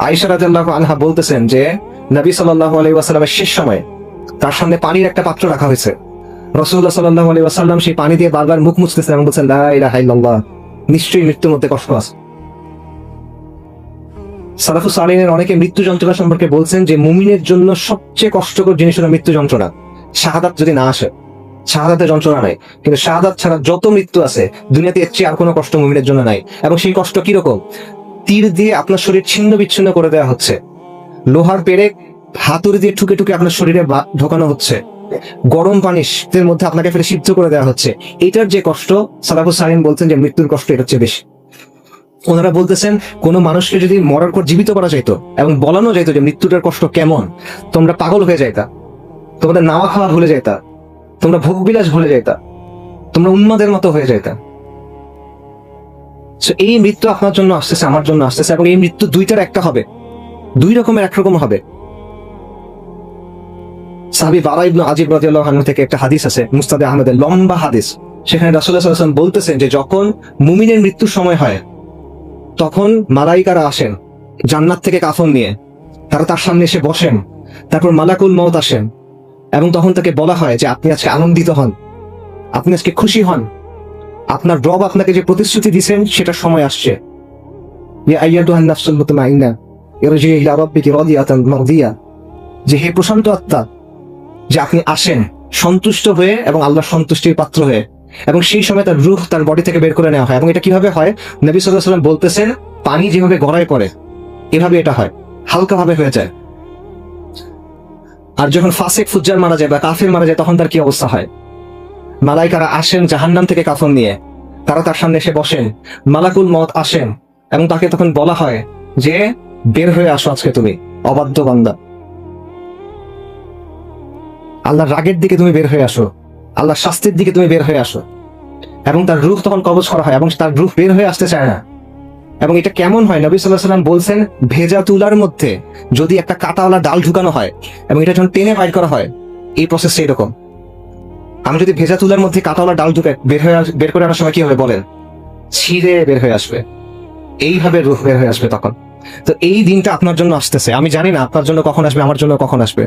আয়েশা রাদিয়াল্লাহু আনহা বলতেছেন যে নবী সাল্লাল্লাহু আলাইহি ওয়াসাল্লামের শেষ সময়ে তার সামনে পানির একটা পাত্র রাখা হয়েছে। রাসূলুল্লাহ সাল্লাল্লাহু আলাইহি ওয়াসাল্লাম সেই পানি দিয়ে বারবার মুখ মুছতেছেন এবং বলছেন, লা ইলাহা ইল্লাল্লাহ, নিশ্চয়ই মৃত্যুর মধ্যে কষ্ট আছে। সালাফুস সালিহিনের অনেকে মৃত্যু যন্ত্রণা সম্পর্কে বলছেন যে মুমিনের জন্য সবচেয়ে কষ্টকর জিনিস হলো মৃত্যু যন্ত্রণা। শাহাদাত যদি না আসে, শাহাদাতের যন্ত্রণা নাই, কিন্তু শাহাদাত ছাড়া যত মৃত্যু আছে দুনিয়াতে এর চেয়ে আর কোনো কষ্ট মুমিনের জন্য নাই। এবং সেই কষ্ট কিরকম? তীর দিয়ে আপনার শরীর ছিন্ন বিচ্ছিন্ন করে দেওয়া হচ্ছে, লোহার পেরেক হাতুড়ি দিয়ে ঠুকে ঠুকে আপনার শরীরে ঢোকানো হচ্ছে, গরম পানির মধ্যে আপনাকে ফেলে সিদ্ধ করে দেওয়া হচ্ছে। এটার যে কষ্ট, সালাফুস সালিহিন বলছেন যে মৃত্যুর কষ্ট এটার চেয়ে বেশি। ওনারা বলতেছেন কোন মানুষকে যদি মরার পর জীবিত করা যাইতো এবং বলানো যাইতো যে মৃত্যুটার কষ্ট কেমন, তোমরা পাগল হয়ে যাইতা, তোমাদের নাওয়া খাওয়া ভুলে যাইতা, তোমরা ভোগবিলাস ভুলে যাইতা, তোমরা উন্মাদের মতো হয়ে যাইতা। এই মৃত্যু আপনার জন্য আসতেছে, আমার জন্য আসতেছে, এবং এই মৃত্যু দুইটার একটা হবে, দুই রকমের একরকম হবে। সাহাবী বারা ইবনে আজিব রাদিয়াল্লাহু আনহু থেকে একটা হাদিস আছে, মুসনাদে আহমদের লম্বা হাদিস। সেখানে রাসূলুল্লাহ সাল্লাল্লাহু আলাইহি ওয়াসাল্লাম বলতেছেন যে যখন মুমিনের মৃত্যুর সময় হয় তখন মালাইকারা আসেন জান্নাত থেকে কাফন নিয়ে, তারা তার সামনে এসে বসেন, তারপর মালাকুল মউত আসেন এবং তখন তাকে বলা হয় যে আপনি আজকে আনন্দিত হন, আপনি আজকে খুশি হন, আপনার রব আপনাকে যে প্রতিশ্রুতি দিয়েছেন সেটার সময় আসছে। ইয়া আইয়াতুহান নাফসুল মুতমাইন্না ইরজিই ইলা রাব্বিকি রাদিয়াতান মারদিয়া, যে হে প্রশান্ত আত্মা, যে আপনি আসেন সন্তুষ্ট হয়ে এবং আল্লাহর সন্তুষ্টির পাত্র হয়ে, এবং সেই সময় তার রূহ তার বডি থেকে বের করে নেওয়া হয়। এবং এটা কিভাবে হয়? নবী সাল্লাল্লাহু আলাইহি ওয়াসাল্লাম বলতেছেন পানি যেভাবে গড়ায় পড়ে এভাবে এটা হয়, হালকা ভাবে হয়ে যায়। আর যখন ফাসিক ফুজ্জার মারা যায় বা কাফির মারা যায় তখন তার কি অবস্থা হয়? মালাইকারা আসেন জাহান্নাম থেকে কাফন নিয়ে, তারা তার সামনে এসে বসেন, মালাকুল মউত আসেন এবং তাকে তখন বলা হয় যে বের হয়ে আসো আজকে তুমি অবাধ্য বান্দা, আল্লাহর রাগের দিকে তুমি বের হয়ে আসো, আল্লাহর শাস্তির দিকে তুমি বের হয়ে আসো। এবং তার রূহ তখন কবজ করা হয় এবং তার রূহ বের হয়ে আসতে চায় না। এবং এটা কেমন হয়? নবী সাল্লাল্লাহু আলাইহি ওয়াসাল্লাম বলছেন ভেজা তুলার মধ্যে যদি একটা কাঁটাওয়ালা ডাল ঢুকানো হয় এবং এটা যখন টেনে বাইর করা হয়, এই প্রসেসটা এরকম। আমি যদি ভেজা তুলার মধ্যে কাঁটাওয়ালা ডাল ঢুকে বের করে আনার সময় কি হবে বলেন? ছিঁড়ে বের হয়ে আসবে, এইভাবে রূহ বের হয়ে আসবে তখন। তো এই দিনটা আপনার জন্য আসতেছে, আমি জানি না আপনার জন্য কখন আসবে, আমার জন্য কখন আসবে,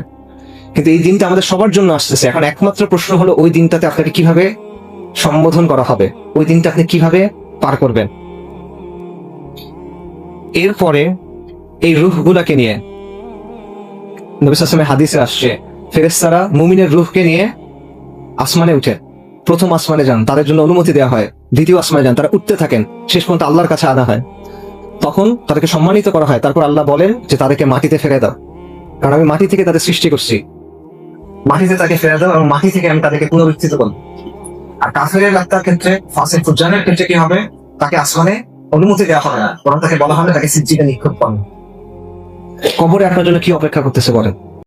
কিন্তু এই দিনটা আমাদের সবার জন্য আসতেছে। এখন একমাত্র প্রশ্ন হলো ওই দিনটাতে আপনাকে কিভাবে সম্বোধন করা হবে, ওই দিনটা আপনি কিভাবে পার করবেন। এরপরে এই রূহগুলাকে নিয়ে নবী সাল্লাল্লাহু আলাইহি ওয়াসাল্লামের হাদিসে আসছে ফেরেশতারা মুমিনের রূহকে নিয়ে আসমানে উঠে, প্রথম আসমানে যান, তাদের জন্য অনুমতি দেওয়া হয়, দ্বিতীয় আসমানে যান, তারা উঠতে থাকেন, শেষ পর্যন্ত আল্লাহর কাছে আনা হয়, তখন তাদেরকে সম্মানিত করা হয়। তারপর আল্লাহ বলেন যে তাদেরকে মাটিতে ফেলে দাও, কারণ আমি মাটি থেকে তাদের সৃষ্টি করছি, মাটিতে তাকে ফেলে দাও এবং মাটি থেকে আমি তাদেরকে পুনরুত্থিত করব। আর কাফেরের আত্মার ক্ষেত্রে, ফাসিক ফুজ্জারের ক্ষেত্রে কি হবে? তাকে আসমানে অনুমতি দেওয়া হবে না, বরং তাকে বলা হবে তাকে সিজ্জিনে নিক্ষেপ করুন। কবরে আপনার জন্য কি অপেক্ষা করতেছে বলেন?